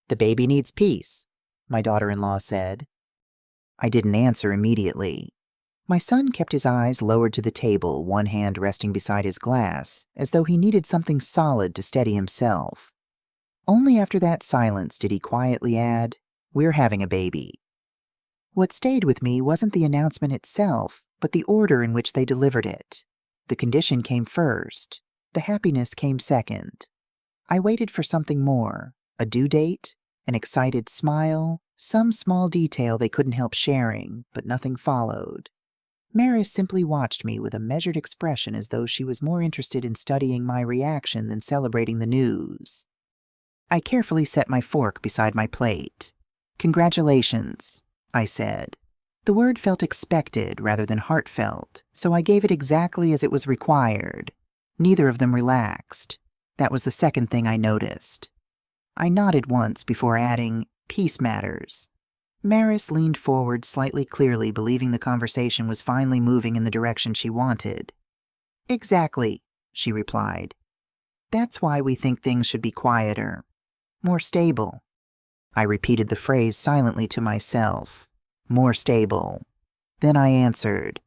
"The baby needs peace," my daughter-in-law said. I didn't answer immediately. My son kept his eyes lowered to the table, one hand resting beside his glass, as though he needed something solid to steady himself. Only after that silence did he quietly add, "We're having a baby." What stayed with me wasn't the announcement itself, but the order in which they delivered it. The condition came first. The happiness came second. I waited for something more, a due date, an excited smile, some small detail they couldn't help sharing, but nothing followed. Maris simply watched me with a measured expression as though she was more interested in studying my reaction than celebrating the news. I carefully set my fork beside my plate. "Congratulations," I said. The word felt expected rather than heartfelt, so I gave it exactly as it was required. Neither of them relaxed. That was the second thing I noticed. I nodded once before adding, "Peace matters." Maris leaned forward slightly clearly, believing the conversation was finally moving in the direction she wanted. "Exactly," she replied. "That's why we think things should be quieter. More stable." I repeated the phrase silently to myself. More stable. Then I answered,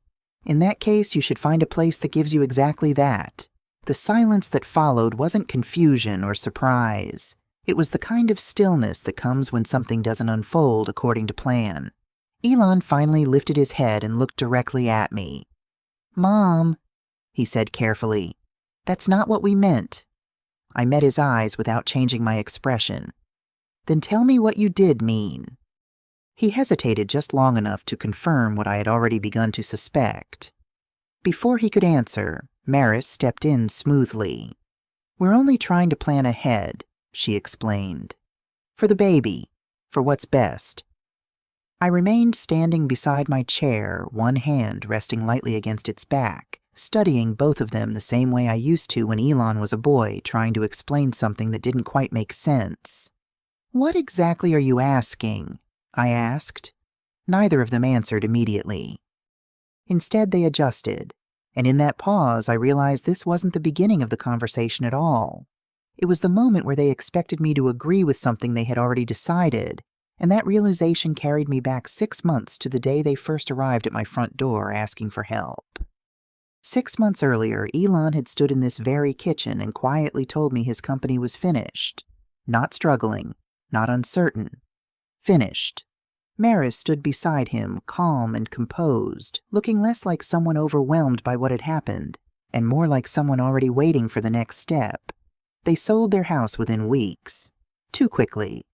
"In that case, you should find a place that gives you exactly that." The silence that followed wasn't confusion or surprise. It was the kind of stillness that comes when something doesn't unfold according to plan. Elon finally lifted his head and looked directly at me. "Mom," he said carefully, "that's not what we meant." I met his eyes without changing my expression. "Then tell me what you did mean." He hesitated just long enough to confirm what I had already begun to suspect. Before he could answer, Maris stepped in smoothly. "We're only trying to plan ahead," she explained. "For the baby. For what's best." I remained standing beside my chair, one hand resting lightly against its back, studying both of them the same way I used to when Elon was a boy trying to explain something that didn't quite make sense. "What exactly are you asking?" I asked. Neither of them answered immediately. Instead, they adjusted, and in that pause I realized this wasn't the beginning of the conversation at all. It was the moment where they expected me to agree with something they had already decided, and that realization carried me back 6 months to the day they first arrived at my front door asking for help. 6 months earlier, Elon had stood in this very kitchen and quietly told me his company was finished. Not struggling, not uncertain. Finished. Maris stood beside him, calm and composed, looking less like someone overwhelmed by what had happened, and more like someone already waiting for the next step. They sold their house within weeks. Too quickly.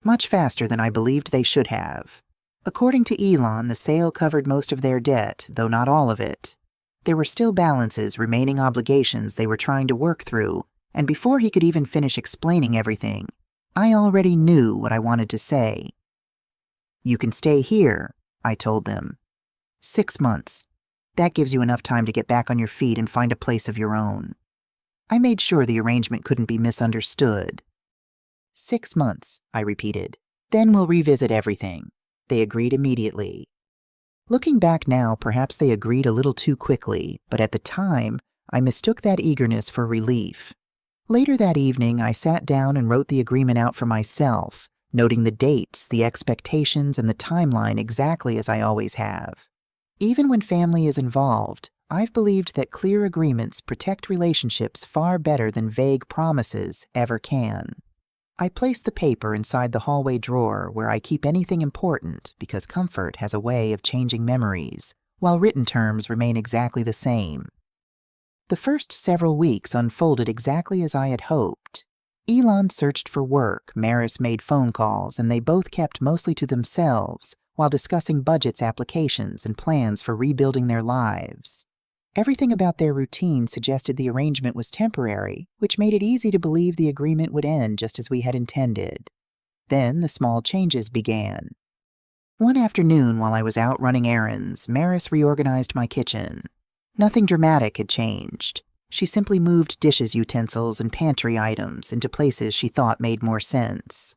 Much faster than I believed they should have. According to Elon, the sale covered most of their debt, though not all of it. There were still balances, remaining obligations they were trying to work through, and before he could even finish explaining everything, I already knew what I wanted to say. "You can stay here," I told them. 6 months. That gives you enough time to get back on your feet and find a place of your own. I made sure the arrangement couldn't be misunderstood. 6 months, I repeated. Then we'll revisit everything. They agreed immediately. Looking back now, perhaps they agreed a little too quickly, but at the time, I mistook that eagerness for relief. Later that evening, I sat down and wrote the agreement out for myself, noting the dates, the expectations, and the timeline exactly as I always have. Even when family is involved, I've believed that clear agreements protect relationships far better than vague promises ever can. I placed the paper inside the hallway drawer where I keep anything important because comfort has a way of changing memories, while written terms remain exactly the same. The first several weeks unfolded exactly as I had hoped. Elon searched for work, Maris made phone calls, and they both kept mostly to themselves while discussing budgets, applications, and plans for rebuilding their lives. Everything about their routine suggested the arrangement was temporary, which made it easy to believe the agreement would end just as we had intended. Then the small changes began. One afternoon while I was out running errands, Maris reorganized my kitchen. Nothing dramatic had changed. She simply moved dishes utensils and pantry items into places she thought made more sense.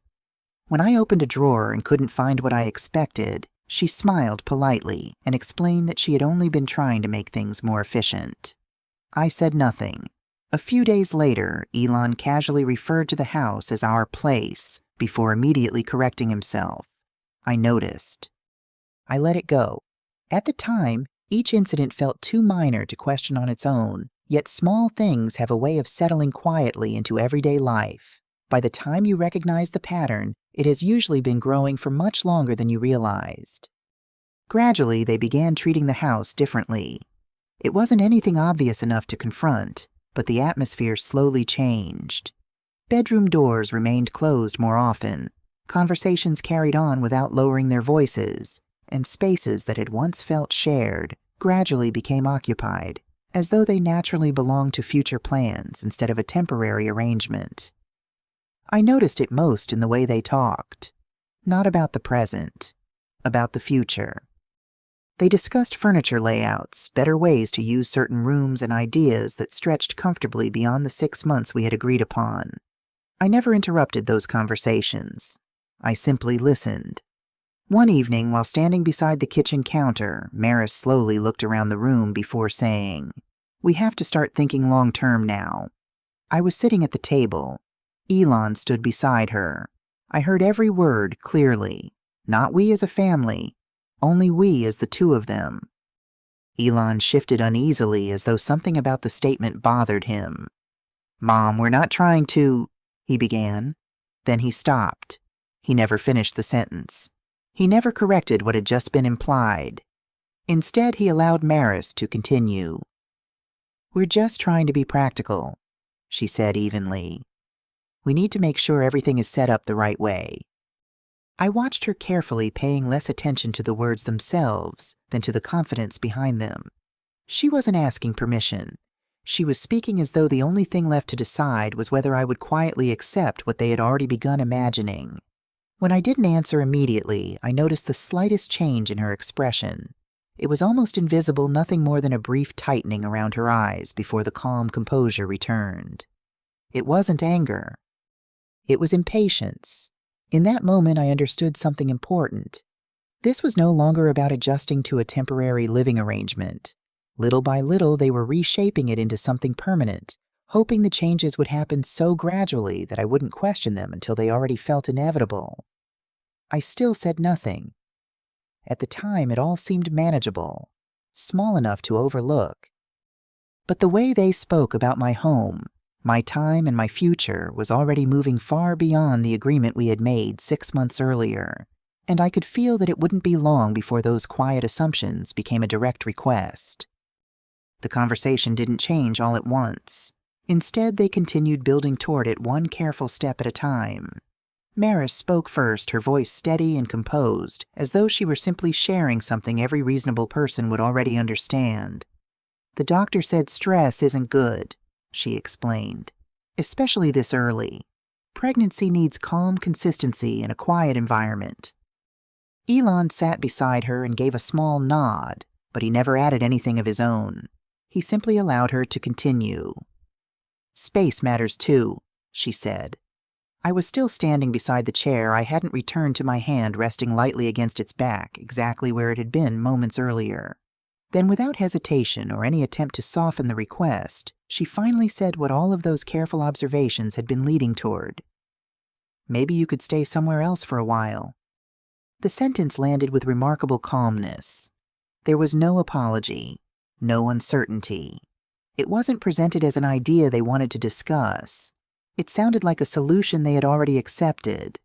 When I opened a drawer and couldn't find what I expected, she smiled politely and explained that she had only been trying to make things more efficient. I said nothing. A few days later, Elon casually referred to the house as our place, before immediately correcting himself. I noticed. I let it go. At the time, each incident felt too minor to question on its own, yet small things have a way of settling quietly into everyday life. By the time you recognize the pattern, it has usually been growing for much longer than you realized. Gradually, they began treating the house differently. It wasn't anything obvious enough to confront, but the atmosphere slowly changed. Bedroom doors remained closed more often, conversations carried on without lowering their voices, and spaces that had once felt shared gradually became occupied, as though they naturally belonged to future plans instead of a temporary arrangement. I noticed it most in the way they talked. Not about the present, about the future. They discussed furniture layouts, better ways to use certain rooms, and ideas that stretched comfortably beyond the 6 months we had agreed upon. I never interrupted those conversations. I simply listened. One evening, while standing beside the kitchen counter, Maris slowly looked around the room before saying, "We have to start thinking long-term now." I was sitting at the table. Elon stood beside her. I heard every word clearly. Not we as a family, only we as the two of them. Elon shifted uneasily as though something about the statement bothered him. "Mom, we're not trying to," he began. Then he stopped. He never finished the sentence. He never corrected what had just been implied. Instead, he allowed Maris to continue. "We're just trying to be practical," she said evenly. "We need to make sure everything is set up the right way." I watched her carefully, paying less attention to the words themselves than to the confidence behind them. She wasn't asking permission. She was speaking as though the only thing left to decide was whether I would quietly accept what they had already begun imagining. When I didn't answer immediately, I noticed the slightest change in her expression. It was almost invisible, nothing more than a brief tightening around her eyes before the calm composure returned. It wasn't anger. It was impatience. In that moment, I understood something important. This was no longer about adjusting to a temporary living arrangement. Little by little, they were reshaping it into something permanent, hoping the changes would happen so gradually that I wouldn't question them until they already felt inevitable. I still said nothing. At the time, it all seemed manageable, small enough to overlook. But the way they spoke about my home, my time, and my future was already moving far beyond the agreement we had made 6 months earlier, and I could feel that it wouldn't be long before those quiet assumptions became a direct request. The conversation didn't change all at once. Instead, they continued building toward it one careful step at a time. Maris spoke first, her voice steady and composed, as though she were simply sharing something every reasonable person would already understand. "The doctor said stress isn't good," she explained, "especially this early. Pregnancy needs calm consistency in a quiet environment." Elon sat beside her and gave a small nod, but he never added anything of his own. He simply allowed her to continue. "Space matters too," she said. I was still standing beside the chair. I hadn't returned to my hand resting lightly against its back, exactly where it had been moments earlier. Then, without hesitation or any attempt to soften the request, she finally said what all of those careful observations had been leading toward. "Maybe you could stay somewhere else for a while." The sentence landed with remarkable calmness. There was no apology, no uncertainty. It wasn't presented as an idea they wanted to discuss. It sounded like a solution they had already accepted.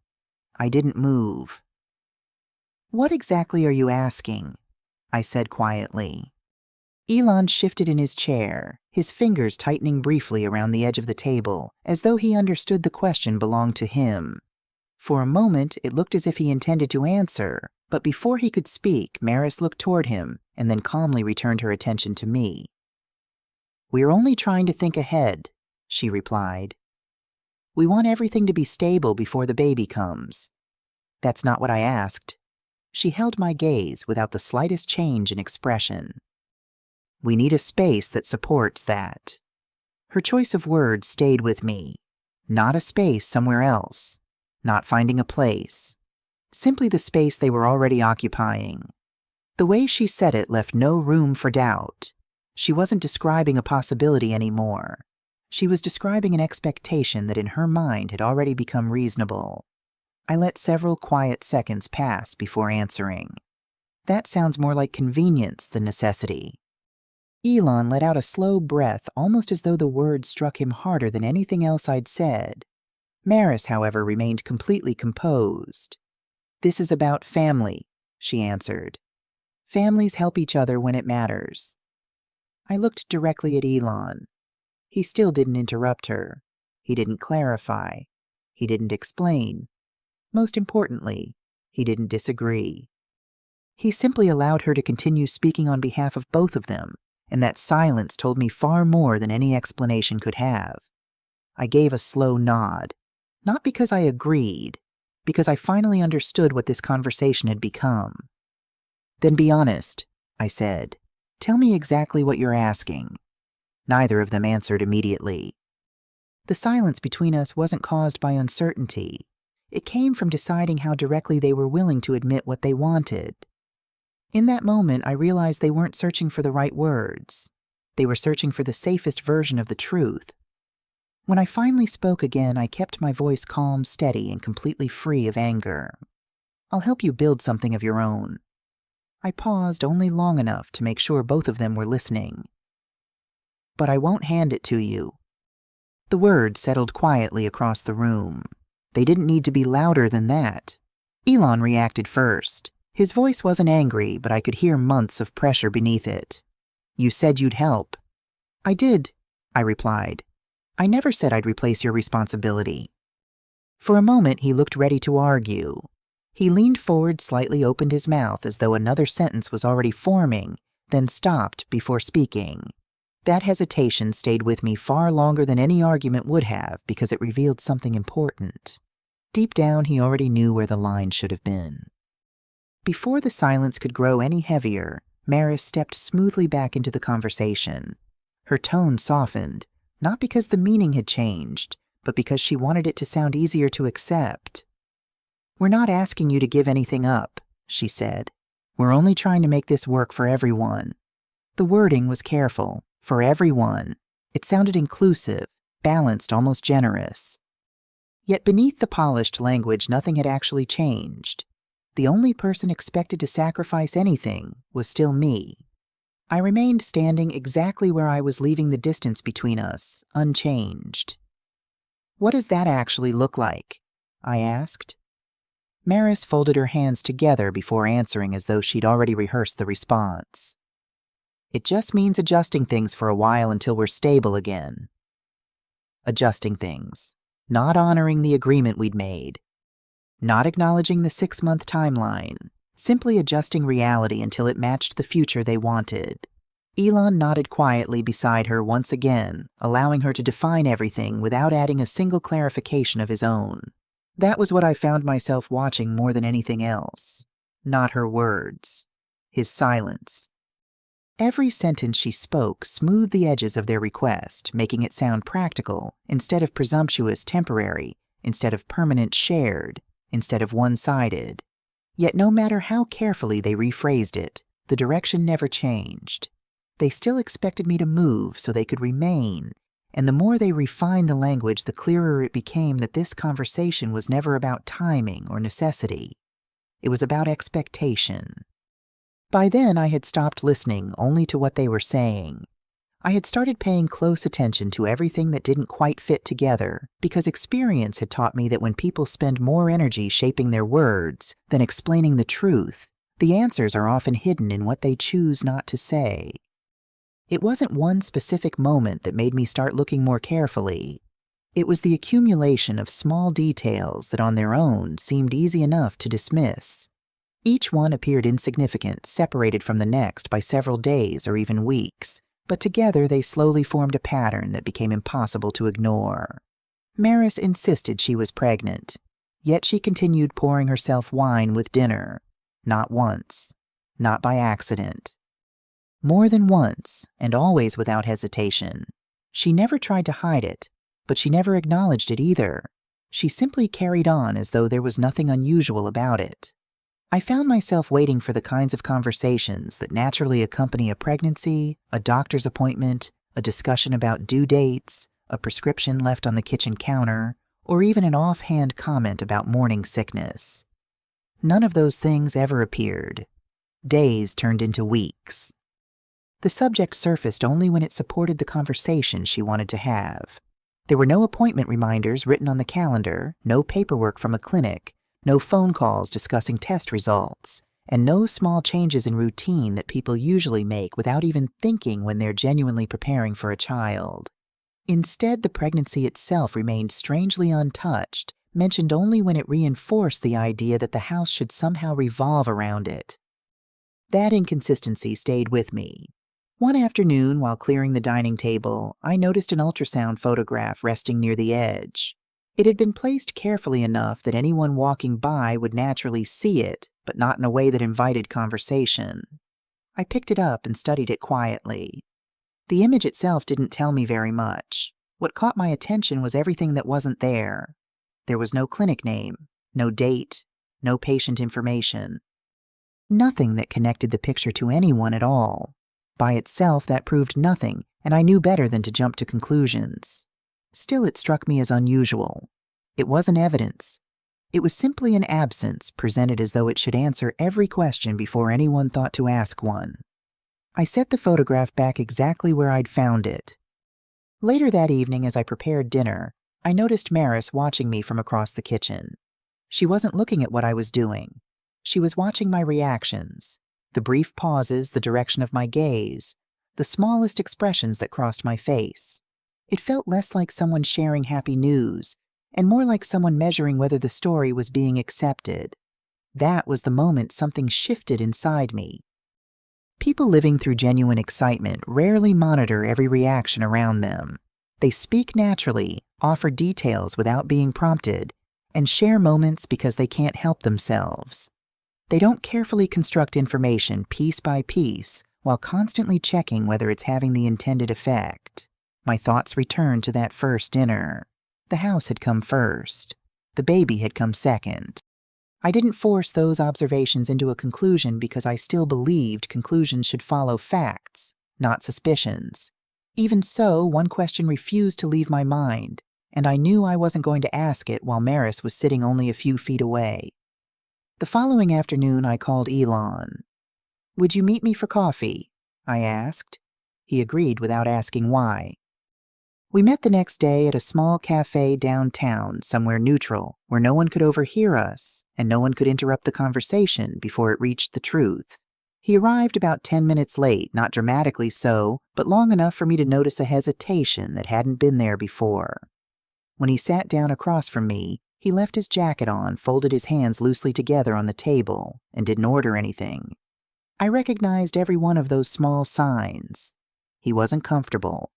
I didn't move. "What exactly are you asking?" I said quietly. Elon shifted in his chair, his fingers tightening briefly around the edge of the table, as though he understood the question belonged to him. For a moment, it looked as if he intended to answer, but before he could speak, Maris looked toward him and then calmly returned her attention to me. "We're only trying to think ahead," she replied. "We want everything to be stable before the baby comes." "That's not what I asked." She held my gaze without the slightest change in expression. "We need a space that supports that." Her choice of words stayed with me. Not a space somewhere else. Not finding a place. Simply the space they were already occupying. The way she said it left no room for doubt. She wasn't describing a possibility anymore. She was describing an expectation that in her mind had already become reasonable. I let several quiet seconds pass before answering. That sounds more like convenience than necessity. Elon let out a slow breath, almost as though the words struck him harder than anything else I'd said. Maris, however, remained completely composed. "This is about family," she answered. "Families help each other when it matters." I looked directly at Elon. He still didn't interrupt her. He didn't clarify. He didn't explain. Most importantly, he didn't disagree. He simply allowed her to continue speaking on behalf of both of them, and that silence told me far more than any explanation could have. I gave a slow nod, not because I agreed, because I finally understood what this conversation had become. "Then be honest," I said. "Tell me exactly what you're asking." Neither of them answered immediately. The silence between us wasn't caused by uncertainty. It came from deciding how directly they were willing to admit what they wanted. In that moment, I realized they weren't searching for the right words. They were searching for the safest version of the truth. When I finally spoke again, I kept my voice calm, steady, and completely free of anger. "I'll help you build something of your own." I paused only long enough to make sure both of them were listening. "But I won't hand it to you." The words settled quietly across the room. They didn't need to be louder than that. Elon reacted first. His voice wasn't angry, but I could hear months of pressure beneath it. "You said you'd help." "I did," I replied. "I never said I'd replace your responsibility." For a moment, he looked ready to argue. He leaned forward, slightly opened his mouth as though another sentence was already forming, then stopped before speaking. That hesitation stayed with me far longer than any argument would have because it revealed something important. Deep down, he already knew where the line should have been. Before the silence could grow any heavier, Maris stepped smoothly back into the conversation. Her tone softened, not because the meaning had changed, but because she wanted it to sound easier to accept. "We're not asking you to give anything up," she said. "We're only trying to make this work for everyone." The wording was careful. For everyone. It sounded inclusive, balanced, almost generous. Yet beneath the polished language, nothing had actually changed. The only person expected to sacrifice anything was still me. I remained standing exactly where I was, leaving the distance between us unchanged. "What does that actually look like?" I asked. Maris folded her hands together before answering as though she'd already rehearsed the response. "It just means adjusting things for a while until we're stable again." Adjusting things. Not honoring the agreement we'd made. Not acknowledging the 6-month timeline. Simply adjusting reality until it matched the future they wanted. Elon nodded quietly beside her once again, allowing her to define everything without adding a single clarification of his own. That was what I found myself watching more than anything else. Not her words. His silence. Every sentence she spoke smoothed the edges of their request, making it sound practical, instead of presumptuous, temporary, instead of permanent, shared, instead of one-sided. Yet no matter how carefully they rephrased it, the direction never changed. They still expected me to move so they could remain, and the more they refined the language, the clearer it became that this conversation was never about timing or necessity. It was about expectation. By then, I had stopped listening only to what they were saying. I had started paying close attention to everything that didn't quite fit together, because experience had taught me that when people spend more energy shaping their words than explaining the truth, the answers are often hidden in what they choose not to say. It wasn't one specific moment that made me start looking more carefully. It was the accumulation of small details that on their own seemed easy enough to dismiss. Each one appeared insignificant, separated from the next by several days or even weeks, but together they slowly formed a pattern that became impossible to ignore. Maris insisted she was pregnant, yet she continued pouring herself wine with dinner. Not once. Not by accident. More than once, and always without hesitation. She never tried to hide it, but she never acknowledged it either. She simply carried on as though there was nothing unusual about it. I found myself waiting for the kinds of conversations that naturally accompany a pregnancy, a doctor's appointment, a discussion about due dates, a prescription left on the kitchen counter, or even an offhand comment about morning sickness. None of those things ever appeared. Days turned into weeks. The subject surfaced only when it supported the conversation she wanted to have. There were no appointment reminders written on the calendar, no paperwork from a clinic, no phone calls discussing test results, and no small changes in routine that people usually make without even thinking when they're genuinely preparing for a child. Instead, the pregnancy itself remained strangely untouched, mentioned only when it reinforced the idea that the house should somehow revolve around it. That inconsistency stayed with me. One afternoon, while clearing the dining table, I noticed an ultrasound photograph resting near the edge. It had been placed carefully enough that anyone walking by would naturally see it, but not in a way that invited conversation. I picked it up and studied it quietly. The image itself didn't tell me very much. What caught my attention was everything that wasn't there. There was no clinic name, no date, no patient information. Nothing that connected the picture to anyone at all. By itself, that proved nothing, and I knew better than to jump to conclusions. Still, it struck me as unusual. It wasn't evidence. It was simply an absence presented as though it should answer every question before anyone thought to ask one. I set the photograph back exactly where I'd found it. Later that evening, as I prepared dinner, I noticed Maris watching me from across the kitchen. She wasn't looking at what I was doing. She was watching my reactions, the brief pauses, the direction of my gaze, the smallest expressions that crossed my face. It felt less like someone sharing happy news, and more like someone measuring whether the story was being accepted. That was the moment something shifted inside me. People living through genuine excitement rarely monitor every reaction around them. They speak naturally, offer details without being prompted, and share moments because they can't help themselves. They don't carefully construct information piece by piece while constantly checking whether it's having the intended effect. My thoughts returned to that first dinner. The house had come first. The baby had come second. I didn't force those observations into a conclusion because I still believed conclusions should follow facts, not suspicions. Even so, one question refused to leave my mind, and I knew I wasn't going to ask it while Maris was sitting only a few feet away. The following afternoon, I called Elon. "Would you meet me for coffee?" I asked. He agreed without asking why. We met the next day at a small cafe downtown, somewhere neutral, where no one could overhear us, and no one could interrupt the conversation before it reached the truth. He arrived about 10 minutes late, not dramatically so, but long enough for me to notice a hesitation that hadn't been there before. When he sat down across from me, he left his jacket on, folded his hands loosely together on the table, and didn't order anything. I recognized every one of those small signs. He wasn't comfortable.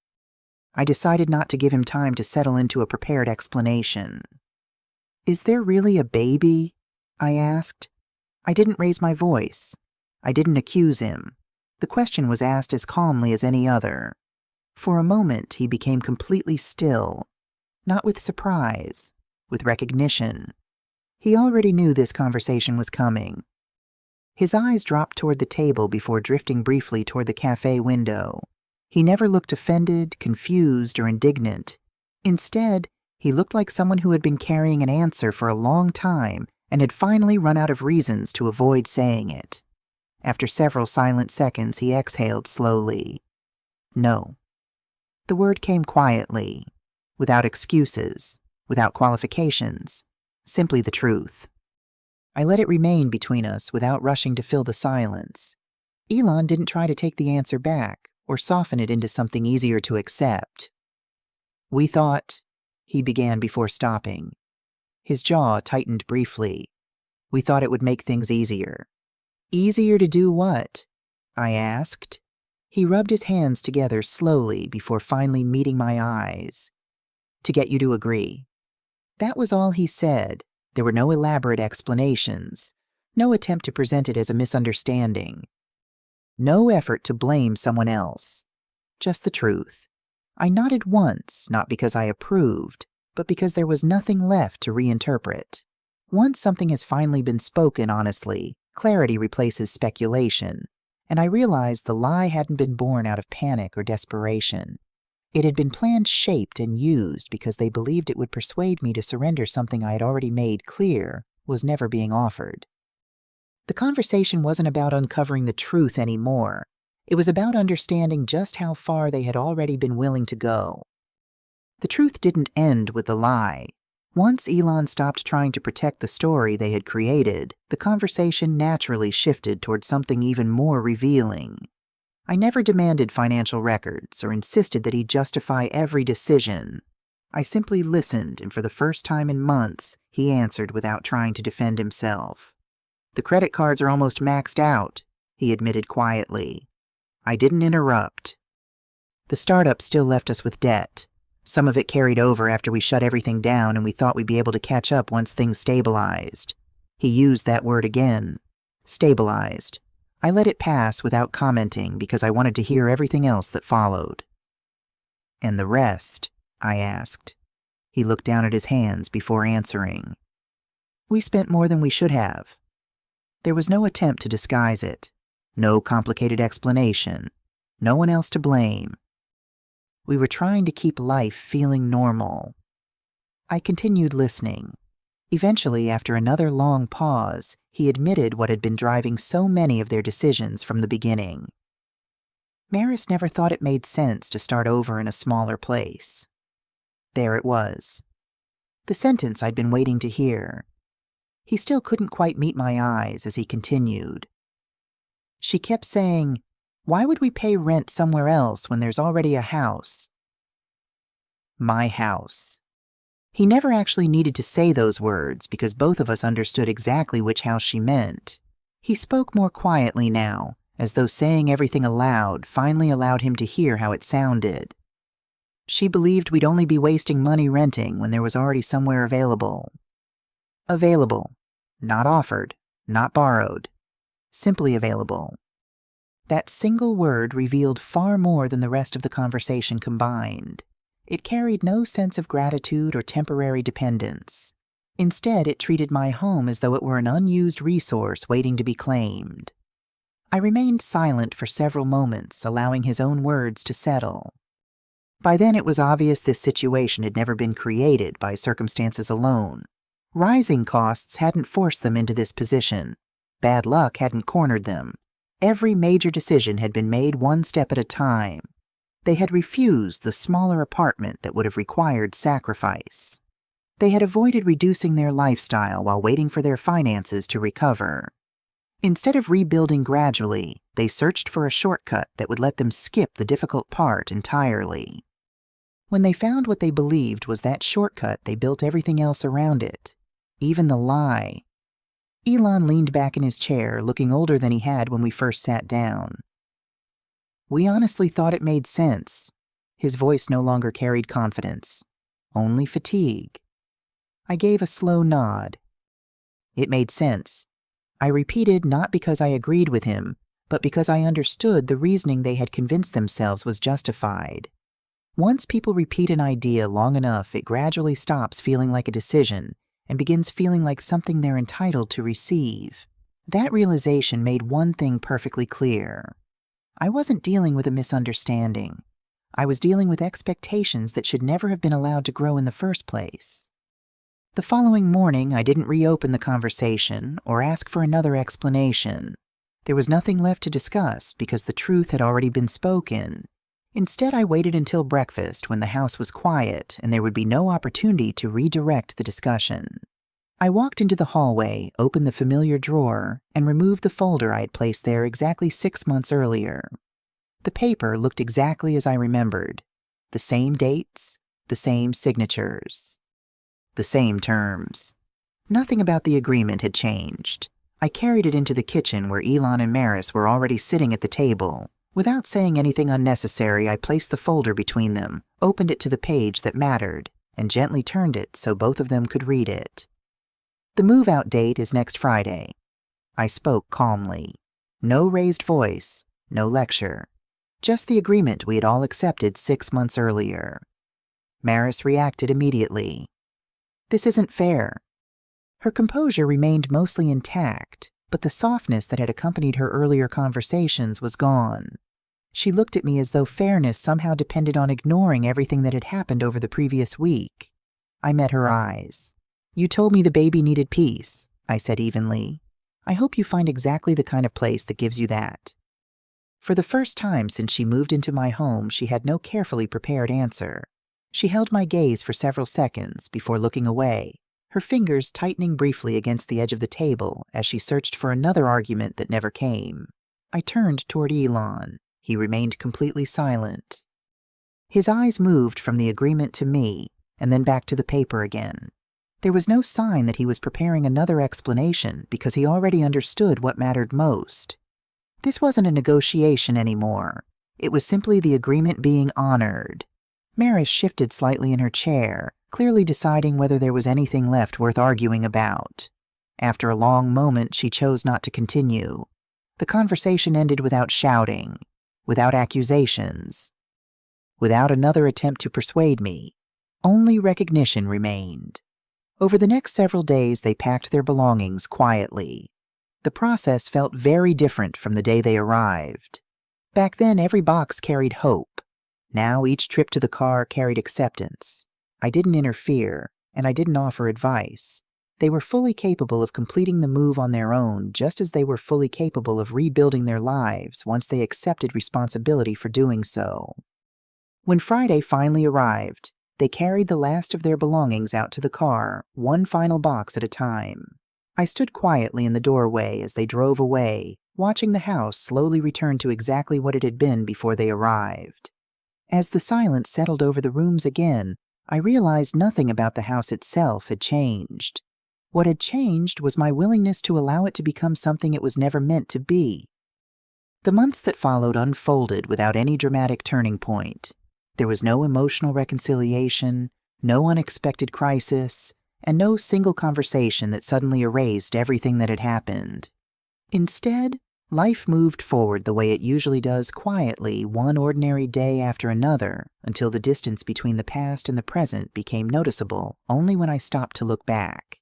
I decided not to give him time to settle into a prepared explanation. "Is there really a baby?" I asked. I didn't raise my voice. I didn't accuse him. The question was asked as calmly as any other. For a moment, he became completely still, not with surprise, with recognition. He already knew this conversation was coming. His eyes dropped toward the table before drifting briefly toward the cafe window. He never looked offended, confused, or indignant. Instead, he looked like someone who had been carrying an answer for a long time and had finally run out of reasons to avoid saying it. After several silent seconds, he exhaled slowly. "No." The word came quietly, without excuses, without qualifications, simply the truth. I let it remain between us without rushing to fill the silence. Elon didn't try to take the answer back or soften it into something easier to accept. "We thought," he began before stopping. His jaw tightened briefly. "We thought it would make things easier." "Easier to do what?" I asked. He rubbed his hands together slowly before finally meeting my eyes. "To get you to agree." That was all he said. There were no elaborate explanations, no attempt to present it as a misunderstanding, no effort to blame someone else. Just the truth. I nodded once, not because I approved, but because there was nothing left to reinterpret. Once something has finally been spoken honestly, clarity replaces speculation, and I realized the lie hadn't been born out of panic or desperation. It had been planned, shaped, and used because they believed it would persuade me to surrender something I had already made clear was never being offered. The conversation wasn't about uncovering the truth anymore. It was about understanding just how far they had already been willing to go. The truth didn't end with the lie. Once Elon stopped trying to protect the story they had created, the conversation naturally shifted towards something even more revealing. I never demanded financial records or insisted that he justify every decision. I simply listened, and for the first time in months, he answered without trying to defend himself. "The credit cards are almost maxed out," he admitted quietly. I didn't interrupt. The startup still left us with debt. Some of it carried over after we shut everything down, and we thought we'd be able to catch up once things stabilized. He used that word again. Stabilized. I let it pass without commenting because I wanted to hear everything else that followed. "And the rest?" I asked. He looked down at his hands before answering. "We spent more than we should have." There was no attempt to disguise it. No complicated explanation. No one else to blame. We were trying to keep life feeling normal. I continued listening. Eventually, after another long pause, he admitted what had been driving so many of their decisions from the beginning. Maris never thought it made sense to start over in a smaller place. There it was. The sentence I'd been waiting to hear. He still couldn't quite meet my eyes as he continued. She kept saying, "Why would we pay rent somewhere else when there's already a house?" My house. He never actually needed to say those words because both of us understood exactly which house she meant. He spoke more quietly now, as though saying everything aloud finally allowed him to hear how it sounded. She believed we'd only be wasting money renting when there was already somewhere available. Available. Not offered. Not borrowed. Simply available. That single word revealed far more than the rest of the conversation combined. It carried no sense of gratitude or temporary dependence. Instead, it treated my home as though it were an unused resource waiting to be claimed. I remained silent for several moments, allowing his own words to settle. By then, it was obvious this situation had never been created by circumstances alone. Rising costs hadn't forced them into this position. Bad luck hadn't cornered them. Every major decision had been made one step at a time. They had refused the smaller apartment that would have required sacrifice. They had avoided reducing their lifestyle while waiting for their finances to recover. Instead of rebuilding gradually, they searched for a shortcut that would let them skip the difficult part entirely. When they found what they believed was that shortcut, they built everything else around it. Even the lie. Elon leaned back in his chair, looking older than he had when we first sat down. "We honestly thought it made sense." His voice no longer carried confidence, only fatigue. I gave a slow nod. "It made sense." I repeated, not because I agreed with him, but because I understood the reasoning they had convinced themselves was justified. Once people repeat an idea long enough, it gradually stops feeling like a decision and begins feeling like something they're entitled to receive. That realization made one thing perfectly clear. I wasn't dealing with a misunderstanding. I was dealing with expectations that should never have been allowed to grow in the first place. The following morning, I didn't reopen the conversation or ask for another explanation. There was nothing left to discuss because the truth had already been spoken. Instead, I waited until breakfast when the house was quiet and there would be no opportunity to redirect the discussion. I walked into the hallway, opened the familiar drawer, and removed the folder I had placed there exactly 6 months earlier. The paper looked exactly as I remembered. The same dates, the same signatures, the same terms. Nothing about the agreement had changed. I carried it into the kitchen where Elon and Maris were already sitting at the table. Without saying anything unnecessary, I placed the folder between them, opened it to the page that mattered, and gently turned it so both of them could read it. "The move-out date is next Friday." I spoke calmly. No raised voice, no lecture. Just the agreement we had all accepted 6 months earlier. Maris reacted immediately. "This isn't fair." Her composure remained mostly intact, but the softness that had accompanied her earlier conversations was gone. She looked at me as though fairness somehow depended on ignoring everything that had happened over the previous week. I met her eyes. "You told me the baby needed peace," I said evenly. "I hope you find exactly the kind of place that gives you that." For the first time since she moved into my home, she had no carefully prepared answer. She held my gaze for several seconds before looking away, her fingers tightening briefly against the edge of the table as she searched for another argument that never came. I turned toward Elon. He remained completely silent. His eyes moved from the agreement to me, and then back to the paper again. There was no sign that he was preparing another explanation because he already understood what mattered most. This wasn't a negotiation anymore. It was simply the agreement being honored. Maris shifted slightly in her chair, clearly deciding whether there was anything left worth arguing about. After a long moment, she chose not to continue. The conversation ended without shouting, without accusations, without another attempt to persuade me. Only recognition remained. Over the next several days, they packed their belongings quietly. The process felt very different from the day they arrived. Back then, every box carried hope. Now, each trip to the car carried acceptance. I didn't interfere, and I didn't offer advice. They were fully capable of completing the move on their own, just as they were fully capable of rebuilding their lives once they accepted responsibility for doing so. When Friday finally arrived, they carried the last of their belongings out to the car, one final box at a time. I stood quietly in the doorway as they drove away, watching the house slowly return to exactly what it had been before they arrived. As the silence settled over the rooms again, I realized nothing about the house itself had changed. What had changed was my willingness to allow it to become something it was never meant to be. The months that followed unfolded without any dramatic turning point. There was no emotional reconciliation, no unexpected crisis, and no single conversation that suddenly erased everything that had happened. Instead, life moved forward the way it usually does, quietly, one ordinary day after another, until the distance between the past and the present became noticeable only when I stopped to look back.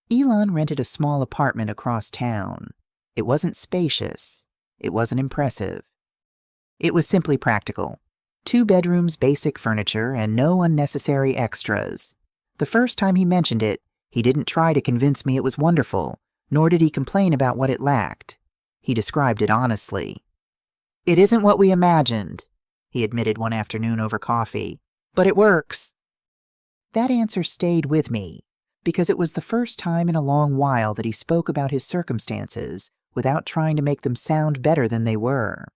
Elon rented a small apartment across town. It wasn't spacious. It wasn't impressive. It was simply practical. 2 bedrooms, basic furniture, and no unnecessary extras. The first time he mentioned it, he didn't try to convince me it was wonderful, nor did he complain about what it lacked. He described it honestly. "It isn't what we imagined," he admitted one afternoon over coffee, "but it works." That answer stayed with me, because it was the first time in a long while that he spoke about his circumstances without trying to make them sound better than they were.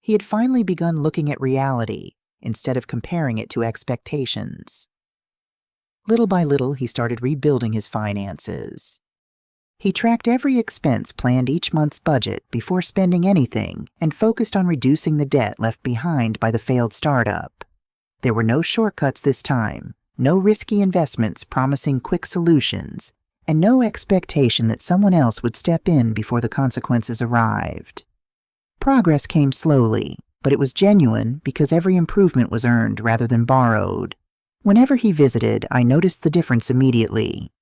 He had finally begun looking at reality instead of comparing it to expectations. Little by little, he started rebuilding his finances. He tracked every expense, planned each month's budget before spending anything, and focused on reducing the debt left behind by the failed startup. There were no shortcuts this time, no risky investments promising quick solutions, and no expectation that someone else would step in before the consequences arrived. Progress came slowly, but it was genuine because every improvement was earned rather than borrowed. Whenever he visited, I noticed the difference immediately.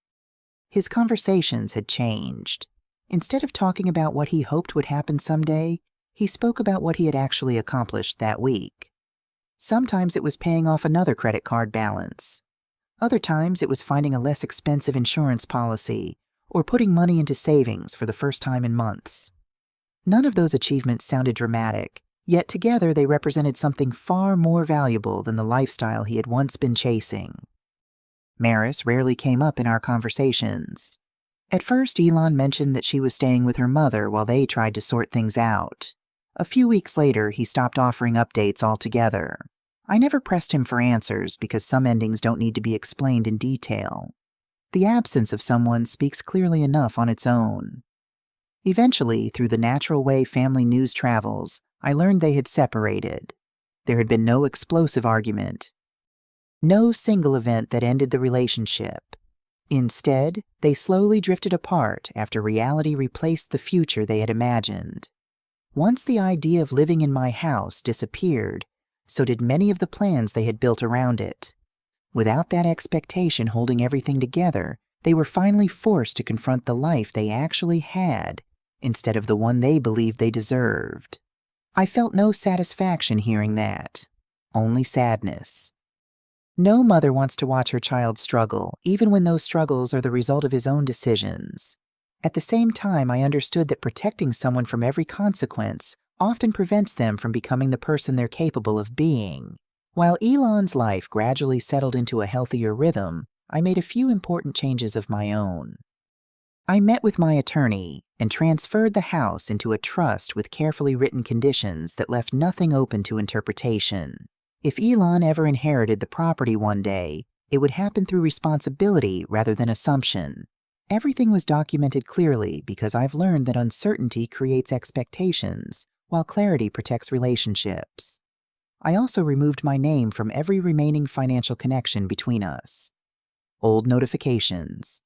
His conversations had changed. Instead of talking about what he hoped would happen someday, he spoke about what he had actually accomplished that week. Sometimes it was paying off another credit card balance. Other times it was finding a less expensive insurance policy or putting money into savings for the first time in months. None of those achievements sounded dramatic, yet together they represented something far more valuable than the lifestyle he had once been chasing. Maris rarely came up in our conversations. At first, Elon mentioned that she was staying with her mother while they tried to sort things out. A few weeks later, he stopped offering updates altogether. I never pressed him for answers because some endings don't need to be explained in detail. The absence of someone speaks clearly enough on its own. Eventually, through the natural way family news travels, I learned they had separated. There had been no explosive argument. No single event that ended the relationship. Instead, they slowly drifted apart after reality replaced the future they had imagined. Once the idea of living in my house disappeared, so did many of the plans they had built around it. Without that expectation holding everything together, they were finally forced to confront the life they actually had instead of the one they believed they deserved. I felt no satisfaction hearing that, only sadness. No mother wants to watch her child struggle, even when those struggles are the result of his own decisions. At the same time, I understood that protecting someone from every consequence often prevents them from becoming the person they're capable of being. While Elon's life gradually settled into a healthier rhythm, I made a few important changes of my own. I met with my attorney and transferred the house into a trust with carefully written conditions that left nothing open to interpretation. If Elon ever inherited the property one day, it would happen through responsibility rather than assumption. Everything was documented clearly because I've learned that uncertainty creates expectations, while clarity protects relationships. I also removed my name from every remaining financial connection between us. Old notifications,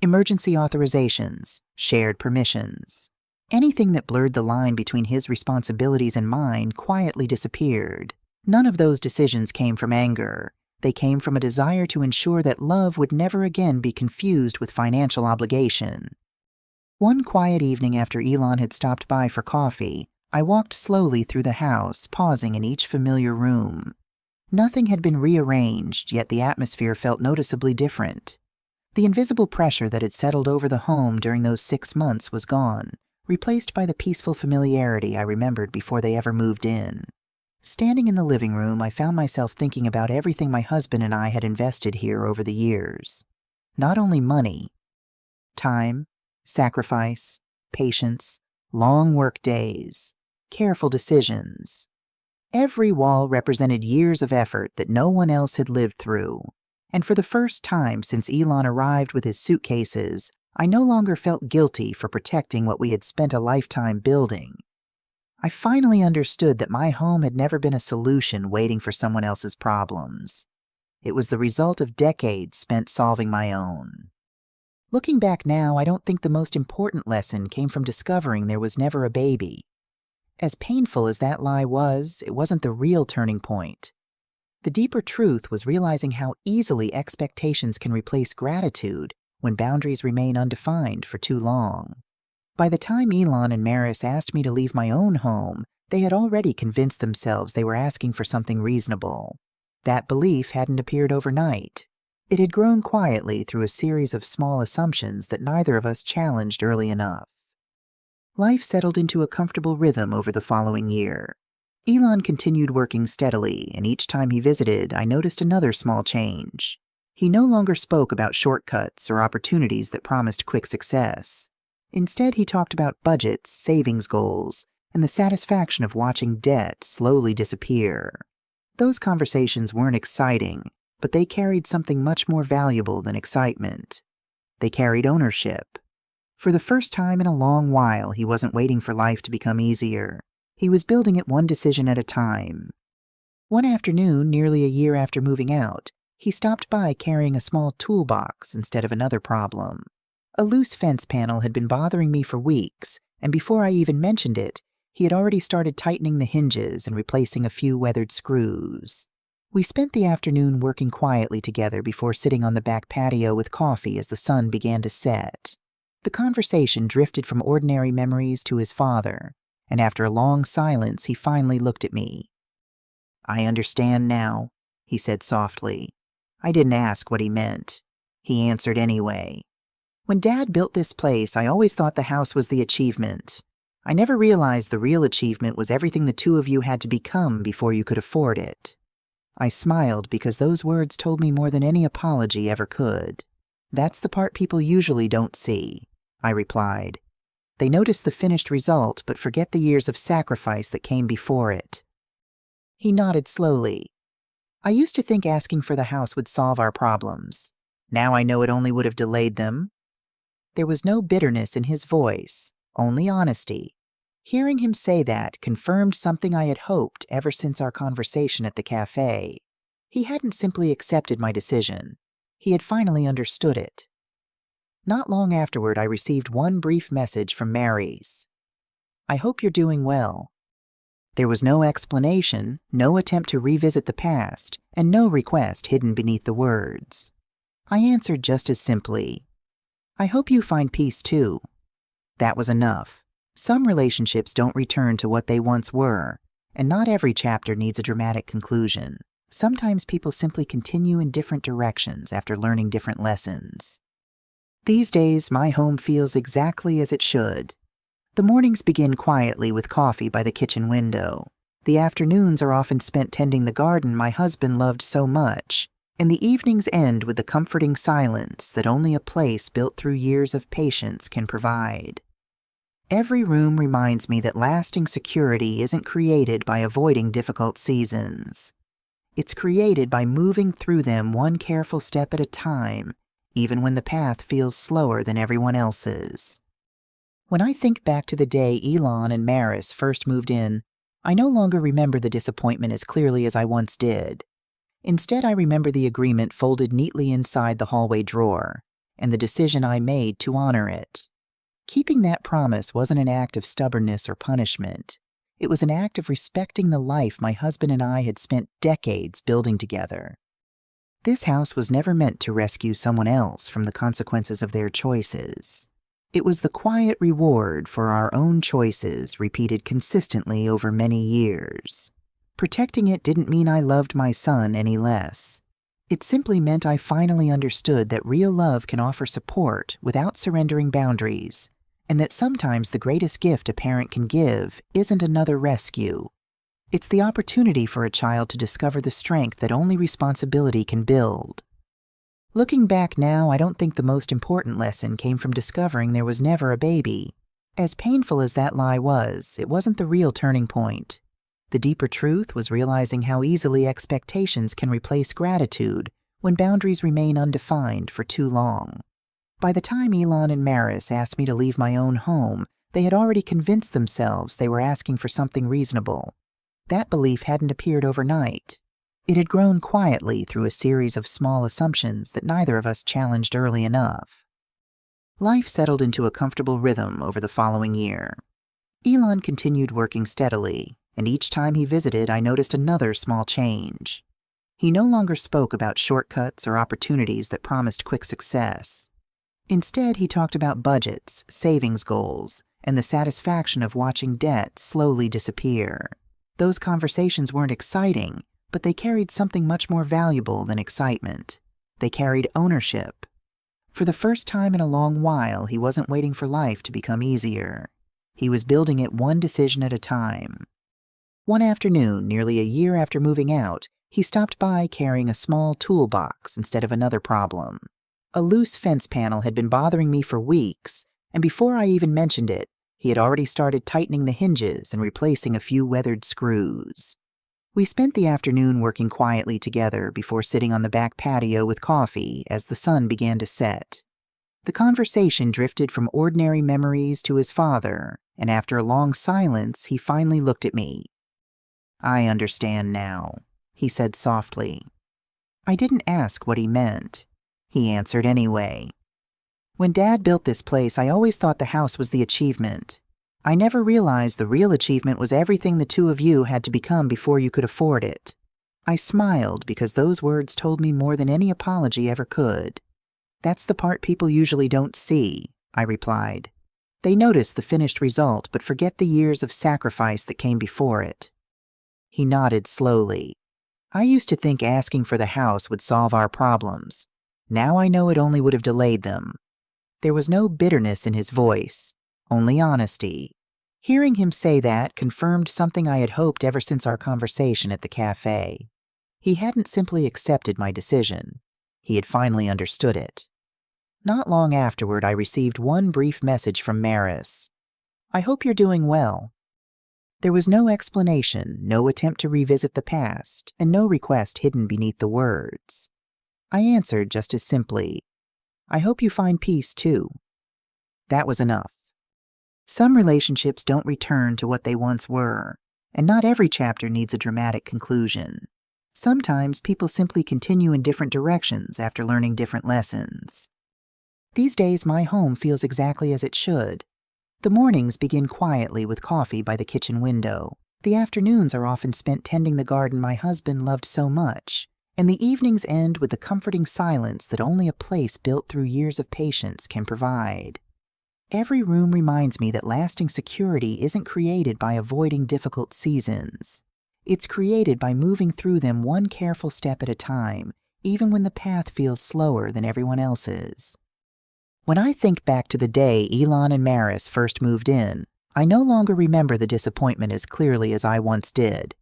emergency authorizations, shared permissions. Anything that blurred the line between his responsibilities and mine quietly disappeared. None of those decisions came from anger. They came from a desire to ensure that love would never again be confused with financial obligation. One quiet evening after Elon had stopped by for coffee, I walked slowly through the house, pausing in each familiar room. Nothing had been rearranged, yet the atmosphere felt noticeably different. The invisible pressure that had settled over the home during those 6 months was gone, replaced by the peaceful familiarity I remembered before they ever moved in. Standing in the living room, I found myself thinking about everything my husband and I had invested here over the years. Not only money, time, sacrifice, patience, long work days, careful decisions. Every wall represented years of effort that no one else had lived through. And for the first time since Elon arrived with his suitcases, I no longer felt guilty for protecting what we had spent a lifetime building. I finally understood that my home had never been a solution waiting for someone else's problems. It was the result of decades spent solving my own. Looking back now, I don't think the most important lesson came from discovering there was never a baby. As painful as that lie was, it wasn't the real turning point. The deeper truth was realizing how easily expectations can replace gratitude when boundaries remain undefined for too long. By the time Elon and Maris asked me to leave my own home, they had already convinced themselves they were asking for something reasonable. That belief hadn't appeared overnight. It had grown quietly through a series of small assumptions that neither of us challenged early enough. Life settled into a comfortable rhythm over the following year. Elon continued working steadily, and each time he visited, I noticed another small change. He no longer spoke about shortcuts or opportunities that promised quick success. Instead, he talked about budgets, savings goals, and the satisfaction of watching debt slowly disappear. Those conversations weren't exciting, but they carried something much more valuable than excitement. They carried ownership. For the first time in a long while, he wasn't waiting for life to become easier. He was building it one decision at a time. One afternoon, nearly a year after moving out, he stopped by carrying a small toolbox instead of another problem. A loose fence panel had been bothering me for weeks, and before I even mentioned it, he had already started tightening the hinges and replacing a few weathered screws. We spent the afternoon working quietly together before sitting on the back patio with coffee as the sun began to set. The conversation drifted from ordinary memories to his father, and after a long silence, he finally looked at me. "I understand now," he said softly. I didn't ask what he meant. He answered anyway. "When Dad built this place, I always thought the house was the achievement. I never realized the real achievement was everything the two of you had to become before you could afford it." I smiled because those words told me more than any apology ever could. "That's the part people usually don't see," I replied. "They notice the finished result but forget the years of sacrifice that came before it." He nodded slowly. "I used to think asking for the house would solve our problems. Now I know it only would have delayed them." There was no bitterness in his voice, only honesty. Hearing him say that confirmed something I had hoped ever since our conversation at the cafe. He hadn't simply accepted my decision. He had finally understood it. Not long afterward, I received one brief message from Mary's. "I hope you're doing well." There was no explanation, no attempt to revisit the past, and no request hidden beneath the words. I answered just as simply, "I hope you find peace too." That was enough. Some relationships don't return to what they once were, and not every chapter needs a dramatic conclusion. Sometimes people simply continue in different directions after learning different lessons. These days, my home feels exactly as it should. The mornings begin quietly with coffee by the kitchen window. The afternoons are often spent tending the garden my husband loved so much, and the evenings end with the comforting silence that only a place built through years of patience can provide. Every room reminds me that lasting security isn't created by avoiding difficult seasons. It's created by moving through them one careful step at a time, even when the path feels slower than everyone else's. When I think back to the day Elon and Maris first moved in, I no longer remember the disappointment as clearly as I once did. Instead, I remember the agreement folded neatly inside the hallway drawer, and the decision I made to honor it. Keeping that promise wasn't an act of stubbornness or punishment. It was an act of respecting the life my husband and I had spent decades building together. This house was never meant to rescue someone else from the consequences of their choices. It was the quiet reward for our own choices repeated consistently over many years. Protecting it didn't mean I loved my son any less. It simply meant I finally understood that real love can offer support without surrendering boundaries, and that sometimes the greatest gift a parent can give isn't another rescue. It's the opportunity for a child to discover the strength that only responsibility can build. Looking back now, I don't think the most important lesson came from discovering there was never a baby. As painful as that lie was, it wasn't the real turning point. The deeper truth was realizing how easily expectations can replace gratitude when boundaries remain undefined for too long. By the time Elon and Maris asked me to leave my own home, they had already convinced themselves they were asking for something reasonable. That belief hadn't appeared overnight. It had grown quietly through a series of small assumptions that neither of us challenged early enough. Life settled into a comfortable rhythm over the following year. Elon continued working steadily, and each time he visited, I noticed another small change. He no longer spoke about shortcuts or opportunities that promised quick success. Instead, he talked about budgets, savings goals, and the satisfaction of watching debt slowly disappear. Those conversations weren't exciting, but they carried something much more valuable than excitement. They carried ownership. For the first time in a long while, he wasn't waiting for life to become easier. He was building it one decision at a time. One afternoon, nearly a year after moving out, he stopped by carrying a small toolbox instead of another problem. A loose fence panel had been bothering me for weeks, and before I even mentioned it, he had already started tightening the hinges and replacing a few weathered screws. We spent the afternoon working quietly together before sitting on the back patio with coffee as the sun began to set. The conversation drifted from ordinary memories to his father, and after a long silence, he finally looked at me. "I understand now," he said softly. I didn't ask what he meant. He answered anyway. "When Dad built this place, I always thought the house was the achievement. I never realized the real achievement was everything the two of you had to become before you could afford it." I smiled because those words told me more than any apology ever could. "That's the part people usually don't see," I replied. "They notice the finished result but forget the years of sacrifice that came before it." He nodded slowly. "I used to think asking for the house would solve our problems. Now I know it only would have delayed them." There was no bitterness in his voice, only honesty. Hearing him say that confirmed something I had hoped ever since our conversation at the cafe. He hadn't simply accepted my decision. He had finally understood it. Not long afterward, I received one brief message from Maris. "I hope you're doing well." There was no explanation, no attempt to revisit the past, and no request hidden beneath the words. I answered just as simply, "I hope you find peace too." That was enough. Some relationships don't return to what they once were, and not every chapter needs a dramatic conclusion. Sometimes people simply continue in different directions after learning different lessons. These days, my home feels exactly as it should. The mornings begin quietly with coffee by the kitchen window. The afternoons are often spent tending the garden my husband loved so much, and the evenings end with the comforting silence that only a place built through years of patience can provide. Every room reminds me that lasting security isn't created by avoiding difficult seasons. It's created by moving through them one careful step at a time, even when the path feels slower than everyone else's. When I think back to the day Elon and Maris first moved in, I no longer remember the disappointment as clearly as I once did.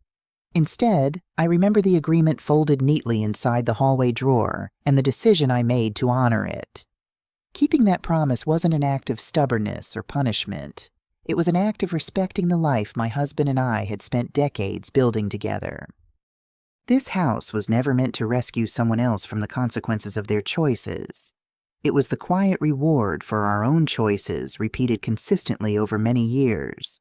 Instead, I remember the agreement folded neatly inside the hallway drawer and the decision I made to honor it. Keeping that promise wasn't an act of stubbornness or punishment. It was an act of respecting the life my husband and I had spent decades building together. This house was never meant to rescue someone else from the consequences of their choices. It was the quiet reward for our own choices repeated consistently over many years.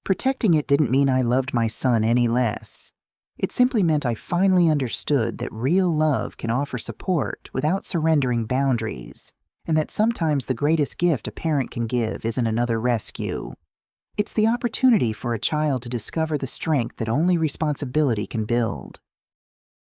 Protecting it didn't mean I loved my son any less. It simply meant I finally understood that real love can offer support without surrendering boundaries, and that sometimes the greatest gift a parent can give isn't another rescue. It's the opportunity for a child to discover the strength that only responsibility can build.